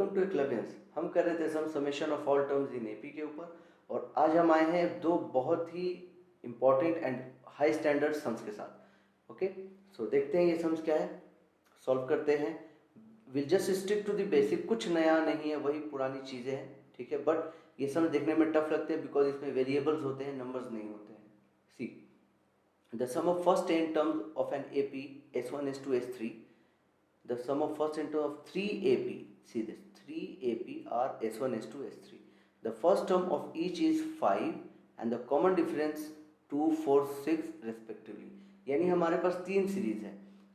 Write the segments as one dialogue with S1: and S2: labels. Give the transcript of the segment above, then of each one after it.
S1: Welcome to एक्लवियंस। हम कर रहे थे sum summation of all terms in AP के ऊपर, और आज हम आए हैं दो बहुत ही important and high standard sums के साथ। ओके, सो देखते हैं ये सम्स क्या है, सॉल्व करते हैं। Will just stick to the basic, कुछ नया नहीं है, वही पुरानी चीज़ें हैं, ठीक है। बट ये सम्स देखने में टफ लगते हैं बिकॉज इसमें वेरिएबल्स होते हैं, नंबर्स नहीं होते हैं। See the sum of first 10 terms of an AP S1 S2 S3, the sum of first and of 3AP, see this 3AP are S1 S2 S3. The first term of each is 5 and the common difference 2 4 6 respectively. यानी हमारे पास तीन series है।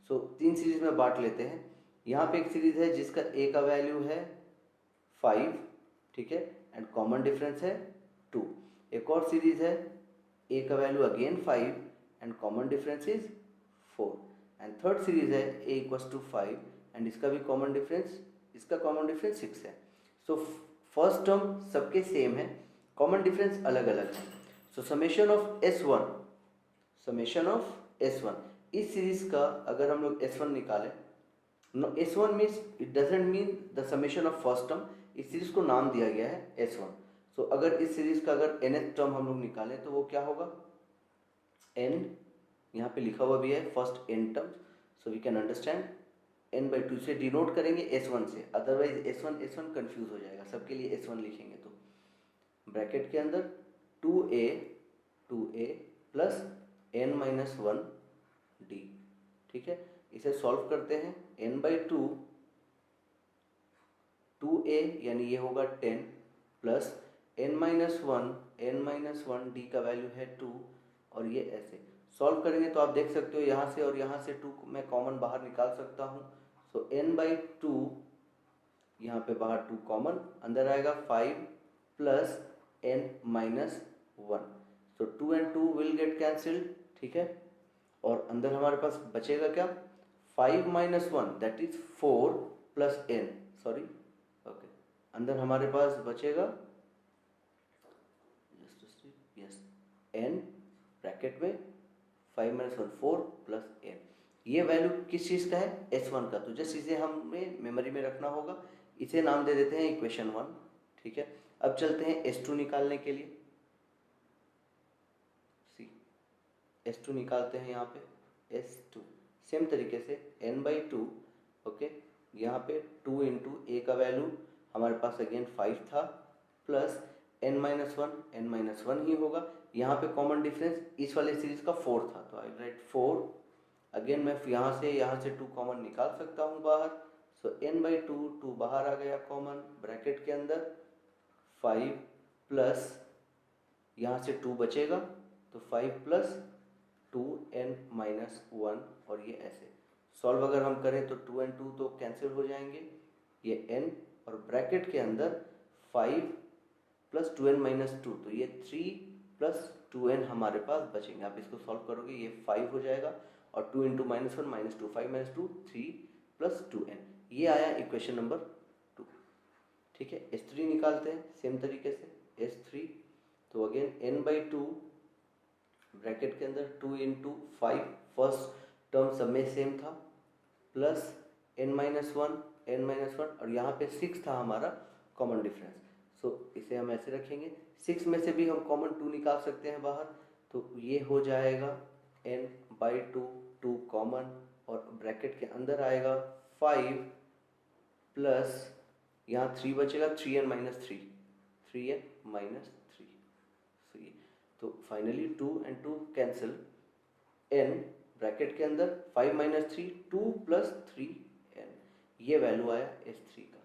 S1: सो तीन series में बांट लेते हैं। यहाँ पे एक सीरीज है जिसका ए का वैल्यू है 5, ठीक है, एंड कॉमन डिफरेंस है 2। एक और सीरीज है ए का value again 5 and common difference is 4। And third series है a इक्वल्स टू 5 एंड इसका भी कॉमन डिफरेंस, इसका कॉमन डिफरेंस 6 है। सो फर्स्ट टर्म सबके सेम है, कॉमन डिफरेंस अलग अलग है। So summation of S1, summation of S1, इस सीरीज का अगर हम लोग S1 निकालें, no S1 means it doesn't mean the summation of first term, इस सीरीज को नाम दिया गया है S1। सो अगर इस सीरीज का अगर nth टर्म हम लोग निकालें तो वो क्या होगा, n, यहाँ पे लिखा हुआ भी है first n terms, so we can understand n by 2 से डिनोट करेंगे S1 से, अदरवाइज S1 कंफ्यूज हो जाएगा, सबके लिए S1 लिखेंगे तो ब्रैकेट के अंदर 2a plus n minus 1d, ठीक है। इसे सॉल्व करते हैं, n बाई 2a यानी ये होगा 10 प्लस n माइनस 1d का वैल्यू है 2, और ये ऐसे सॉल्व करेंगे तो आप देख सकते हो यहाँ से और यहाँ से 2 मैं कॉमन बाहर निकाल सकता हूँ। सो n बाई 2, यहाँ पे बाहर 2 कॉमन, अंदर आएगा 5 plus n minus 1। So 2 and 2 will get cancelled, ठीक है, और अंदर हमारे पास बचेगा क्या, 5 minus 1 that is 4 plus n, sorry, okay, अंदर हमारे पास बचेगा यस n ब्रैकेट में 5 माइनस 1 4 प्लस n। ये वैल्यू किस चीज़ का है, S1 का। तो जस्ट इसे हमें मेमोरी में रखना होगा, इसे नाम दे देते हैं इक्वेशन 1, ठीक है। अब चलते हैं S2 निकालने के लिए। सी S2 निकालते हैं, यहाँ पे S2 सेम तरीके से n बाई 2, ओके, यहाँ पे 2 इंटू ए का वैल्यू हमारे पास अगेन 5 था, प्लस n माइनस 1 ही होगा। यहाँ पे कॉमन डिफरेंस इस वाले सीरीज का 4 था, तो आई राइट 4, अगेन मैं यहाँ से 2 कॉमन निकाल सकता हूँ बाहर। सो n बाई 2 बाहर आ गया कॉमन, ब्रैकेट के अंदर 5 प्लस यहाँ से 2 बचेगा तो 5 प्लस 2n माइनस 1, और ये ऐसे सॉल्व अगर हम करें तो 2 and 2 तो कैंसिल हो जाएंगे, ये n, और ब्रैकेट के अंदर 5 प्लस 2n माइनस 2, तो ये 3 प्लस 2n हमारे पास बचेंगे। आप इसको सॉल्व करोगे ये 5 हो जाएगा, और 2 into minus 1 minus 2, 5 minus 2 3 plus 2n, ये आया इक्वेशन नंबर 2, ठीक है। S3 निकालते हैं सेम तरीके से, S3 तो अगेन n बाई 2 ब्रैकेट के अंदर 2 इंटू 5, फर्स्ट टर्म सब में सेम था, प्लस n माइनस 1 और यहाँ पे 6 था हमारा कॉमन डिफरेंस। सो इसे हम ऐसे रखेंगे, 6 में से भी हम कॉमन 2 निकाल सकते हैं बाहर, तो ये हो जाएगा n बाई 2 कॉमन, और ब्रैकेट के अंदर आएगा 5 प्लस यहाँ 3 बचेगा, 3n माइनस 3, सो ये तो finally 2 and 2 cancel, n bracket के अंदर 5 माइनस 3 2 प्लस 3n, ये वैल्यू आया S3 का,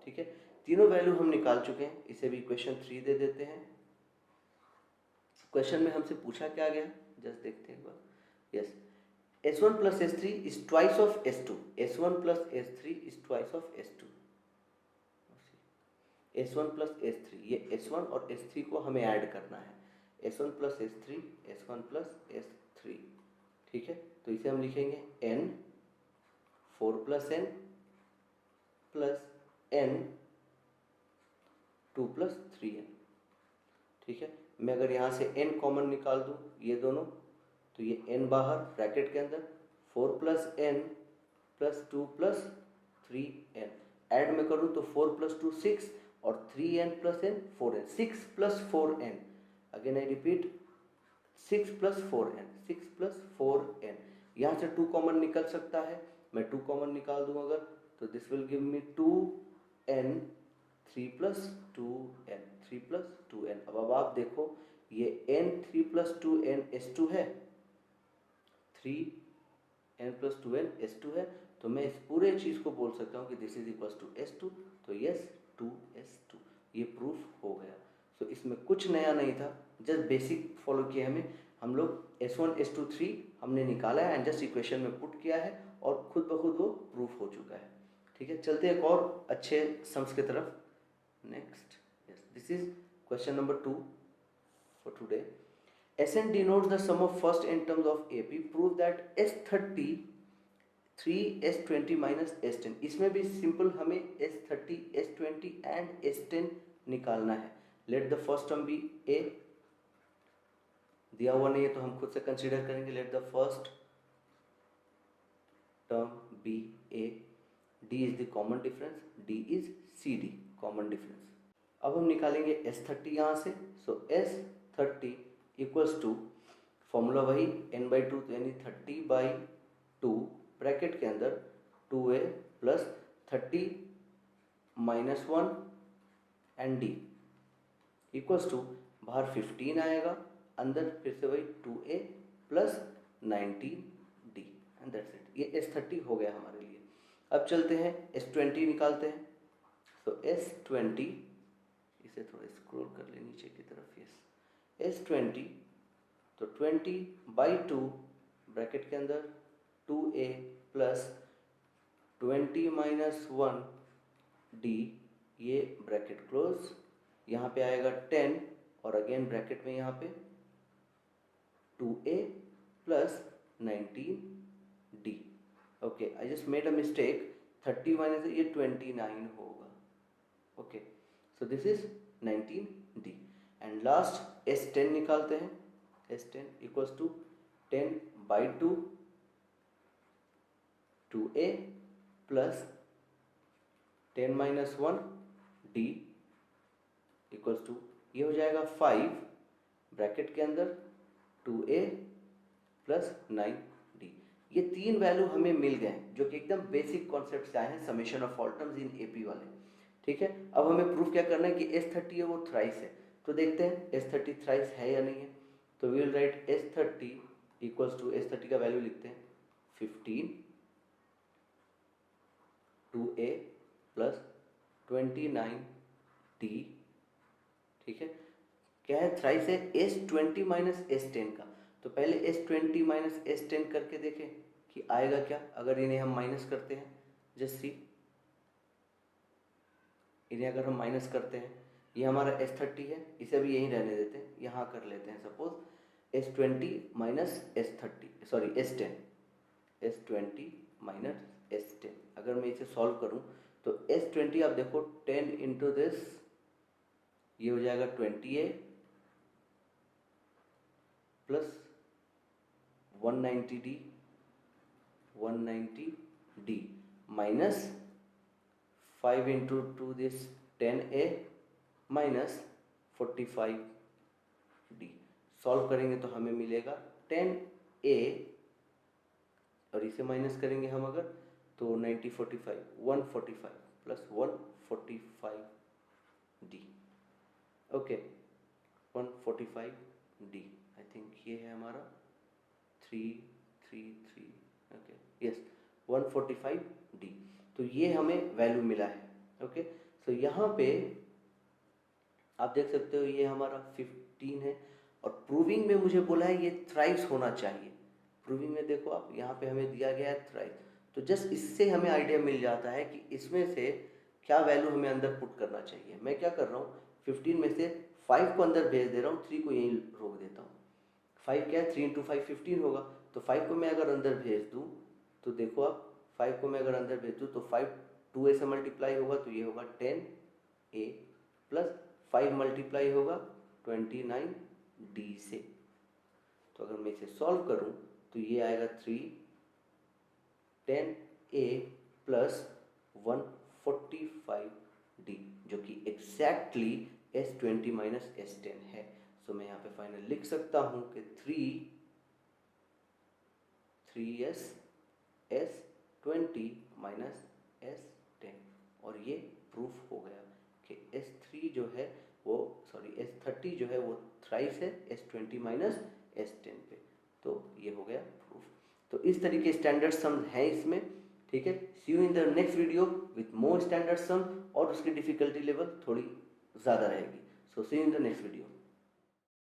S1: ठीक है। तीनों वैल्यू हम निकाल चुके हैं, इसे भी क्वेश्चन 3 दे देते हैं। क्वेश्चन में हमसे पूछा क्या गया, जस्ट देखते हैं एक बार। Yes, S1 plus S3 is twice of S2, S1 plus S3 is twice of S2, S1 plus S3, ये S1 और S3 को हमें ऐड करना है, S1 plus S3, S1 plus S3, ठीक है। तो इसे हम लिखेंगे n 4 plus n plus n 2 plus 3n, ठीक है। मैं अगर यहाँ से n कॉमन निकाल दूँ ये दोनों, तो ये n बाहर ब्रैकेट के अंदर 4 plus n plus 2 plus 3n, add में करूँ तो 4 + 2 6 और 3n + n 4n, 6 + 4n, again I repeat 6 + 4n, 6 + 4n। यहाँ से 2 कॉमन निकल सकता है, मैं 2 कॉमन निकाल दूँ अगर, तो this will give me 2n, 3 + 2n, 3 + 2n। अब आप देखो ये n 3 + 2n s2 है, 3n + 2n s2 है, तो मैं इस पूरे चीज़ को बोल सकता हूँ कि this is equals to s2, तो यस 2s2, ये प्रूफ हो गया। सो इसमें कुछ नया नहीं था, जस्ट बेसिक फॉलो किया हमें, हम लोग s1 s2 3 हमने निकाला है एंड जस्ट इक्वेशन में पुट किया है और खुद ब खुद वो प्रूफ हो चुका है। ठीक है, चलते हैं एक और अच्छे सम्स की तरफ। Next, yes, this is question number 2 for today. Sn denotes the sum of first n terms of AP. Prove that S30 3 S20 minus S10। इसमें भी सिंपल हमें S30 S20 एंड S10 निकालना है। Let the first term be A, दिया हुआ नहीं है तो हम खुद से कंसीडर करेंगे। Let the first term be A, D is the common difference, D is CD common difference. अब हम निकालेंगे S30 यहाँ से, सो S30 इक्वल्स टू फॉर्मूला वही n/2, तो यानी 30/2 ब्रैकेट के अंदर 2a + 30 - 1 and d equals to बाहर 15 आएगा, अंदर फिर से वही 2a + 19d and that's it. ये S30 हो गया हमारे लिए। अब चलते हैं S20 निकालते हैं। तो S20, इसे थोड़ा स्क्रॉल कर ले नीचे की तरफ, यस, S20, तो 20/2 ब्रैकेट के अंदर 2a + 20 - 1d, ये ब्रैकेट क्लोज, यहाँ पे आएगा 10 और अगेन ब्रैकेट में यहाँ पे 2a + 19d। Okay, I just made a mistake, 30 minus ये 29 होगा। Okay, so this is 19d and last S10 निकालते हैं। S10 equals to 10/2 2a + 10 - 1d equals to, ये हो जाएगा 5 ब्रैकेट के अंदर 2a + 9d। ये तीन वैल्यू हमें मिल गए जो कि एकदम बेसिक कॉन्सेप्ट से आए हैं summation of all terms in AP वाले। ठीक है, अब हमें प्रूफ क्या करना है कि S30 है वो थ्राइस है, तो देखते हैं S30 थ्राइस है या नहीं है। तो we will write S30 equals to, S30 का वैल्यू लिखते हैं 15 2a + 29d। ठीक है, क्या है, थ्राइस है S20 - S10 का, तो पहले S20 - S10 करके देखें कि आएगा क्या। अगर इन्हें हम माइनस करते हैं, जस्ट सी, इन्हें अगर हम माइनस करते हैं, ये हमारा S30 है, इसे भी यहीं रहने देते हैं, यहाँ कर लेते हैं suppose S20 - S30, sorry S10, S20 - S10। अगर मैं इसे सॉल्व करूँ तो S20 आप देखो 10 इंटू दिस, ये हो जाएगा 20a + 190d, 190d minus 5 into 2 this 10a minus 45d। Solve करेंगे तो हमें मिलेगा 10a और इसे माइनस करेंगे हम अगर, तो 90 45 145 + 145d। Okay, 145d, I think ये है हमारा 333, ओके यस 145d। तो ये हमें वैल्यू मिला है। ओके, सो यहाँ पे आप देख सकते हो ये हमारा 15 है और प्रूविंग में मुझे बोला है ये थ्राइस होना चाहिए। प्रूविंग में देखो आप, यहाँ पे हमें दिया गया है थ्राइस, तो जस्ट इससे हमें आइडिया मिल जाता है कि इसमें से क्या वैल्यू हमें अंदर पुट करना चाहिए। मैं क्या कर रहा हूँ, 15 में से 5 को अंदर भेज दे रहा हूँ, 3 को यहीं रोक देता हूँ। 5 क्या है, 3 × 5 15 होगा, तो 5 को मैं अगर अंदर भेज दूँ तो देखो आप, 5 को मैं अगर अंदर भेज दूँ तो 5 2a से मल्टीप्लाई होगा, तो ये होगा 10a + 5 मल्टीप्लाई होगा 29d से। तो अगर मैं इसे सॉल्व करूं तो ये आएगा 3 10a + 45D, जो कि एग्जैक्टली S20 माइनस S10 है। सो मैं यहाँ पे फाइनल लिख सकता हूँ कि 3S S20 माइनस S10, और ये प्रूफ हो गया कि S3 जो है वो S30 जो है वो थ्राइस है S20 माइनस S10 पे। तो ये हो गया प्रूफ। तो इस तरीके स्टैंडर्ड सम है इसमें, ठीक है। See you in the next video with more standard sum, और उसकी डिफिकल्टी लेवल थोड़ी ज़्यादा रहेगी। So see you in the next video.